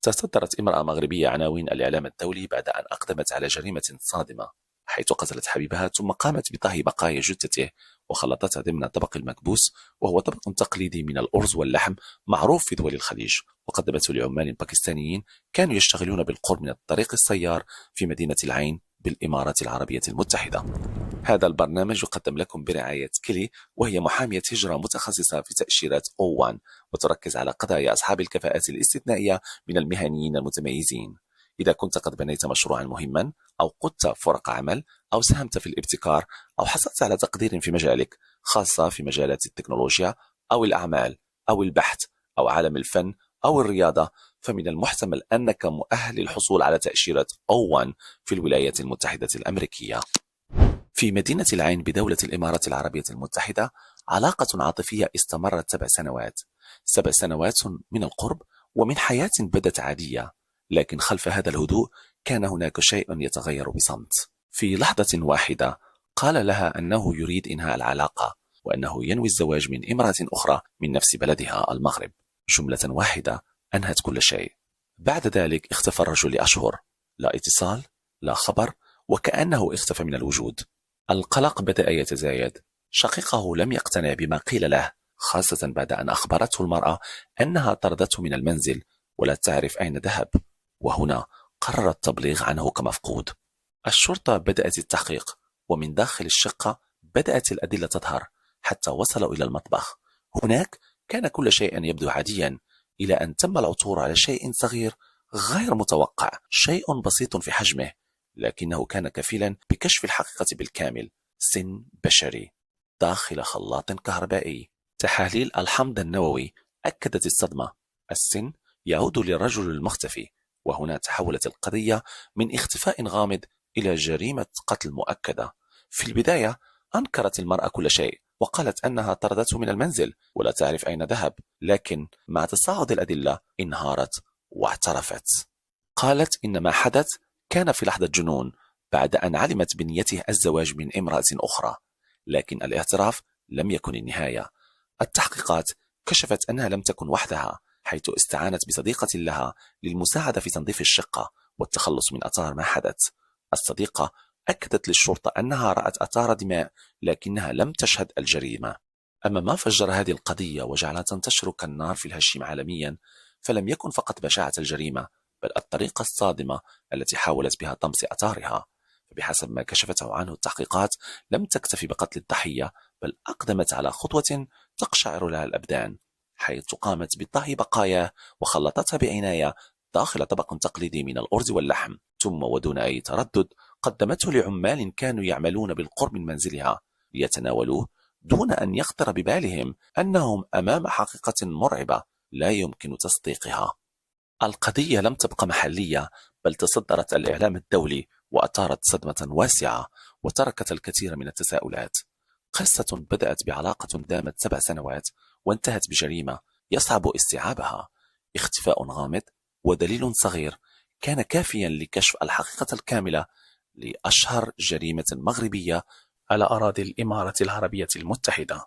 تصدرت امرأة مغربية عناوين الإعلام الدولي بعد أن أقدمت على جريمة صادمة، حيث قتلت حبيبها ثم قامت بطهي بقايا جثته وخلطتها ضمن طبق المكبوس، وهو طبق تقليدي من الأرز واللحم معروف في دول الخليج، وقدمته لعمال باكستانيين كانوا يشتغلون بالقرب من الطريق السيار في مدينة العين بالإمارات العربية المتحدة. هذا البرنامج يقدم لكم برعاية كيلي، وهي محامية هجرة متخصصة في تأشيرات O1، وتركز على قضايا أصحاب الكفاءات الاستثنائية من المهنيين المتميزين. إذا كنت قد بنيت مشروعا مهما، أو قدت فرق عمل، أو ساهمت في الابتكار، أو حصلت على تقدير في مجالك، خاصة في مجالات التكنولوجيا أو الأعمال أو البحث أو عالم الفن أو الرياضة، فمن المحتمل أنك مؤهل للحصول على تأشيرة O1 في الولايات المتحدة الأمريكية. في مدينة العين بدولة الإمارات العربية المتحدة علاقة عاطفية استمرت 7 سنوات، 7 سنوات من القرب ومن حياة بدت عادية، لكن خلف هذا الهدوء كان هناك شيء يتغير بصمت. في لحظة واحدة قال لها أنه يريد إنهاء العلاقة، وأنه ينوي الزواج من امرأة أخرى من نفس بلدها المغرب. جملة واحدة أنهت كل شيء. بعد ذلك اختفى الرجل لأشهر، لا اتصال، لا خبر، وكأنه اختفى من الوجود. القلق بدأ يتزايد. شقيقه لم يقتنع بما قيل له، خاصة بعد أن أخبرته المرأة أنها طردته من المنزل ولا تعرف أين ذهب، وهنا قرر التبليغ عنه كمفقود. الشرطة بدأت التحقيق، ومن داخل الشقة بدأت الأدلة تظهر حتى وصلوا إلى المطبخ. هناك كان كل شيء يبدو عاديا، إلى أن تم العثور على شيء صغير غير متوقع، شيء بسيط في حجمه، لكنه كان كفيلا بكشف الحقيقة بالكامل. سن بشري داخل خلاط كهربائي. تحاليل الحمض النووي أكدت الصدمة. السن يعود للرجل المختفي، وهنا تحولت القضية من اختفاء غامض إلى جريمة قتل مؤكدة. في البداية أنكرت المرأة كل شيء، وقالت أنها طردته من المنزل ولا تعرف أين ذهب، لكن مع تصاعد الأدلة انهارت واعترفت. قالت إن ما حدث كان في لحظة جنون بعد أن علمت بنيته الزواج من امرأة أخرى، لكن الاعتراف لم يكن النهاية. التحقيقات كشفت أنها لم تكن وحدها، حيث استعانت بصديقة لها للمساعدة في تنظيف الشقة والتخلص من آثار ما حدث. الصديقة أكدت للشرطة أنها رأت آثار دماء، لكنها لم تشهد الجريمة. أما ما فجر هذه القضية وجعلها تنتشر كالنار في الهشيم عالميا، فلم يكن فقط بشاعة الجريمة، بل الطريقة الصادمة التي حاولت بها طمس آثارها. فبحسب ما كشفته عنه التحقيقات، لم تكتفي بقتل الضحية، بل أقدمت على خطوة تقشعر لها الأبدان، حيث قامت بطهي بقاياه وخلطتها بعناية داخل طبق تقليدي من الأرز واللحم، ثم ودون أي تردد قدمته لعمال كانوا يعملون بالقرب من منزلها ليتناولوه، دون أن يخطر ببالهم أنهم أمام حقيقة مرعبة لا يمكن تصديقها. القضية لم تبقى محلية، بل تصدرت الإعلام الدولي وأثارت صدمة واسعة وتركت الكثير من التساؤلات. قصة بدأت بعلاقة دامت 7 سنوات وانتهت بجريمة يصعب استيعابها. اختفاء غامض ودليل صغير كان كافيا لكشف الحقيقة الكاملة لأشهر جريمة مغربية على أراضي الإمارة العربية المتحدة.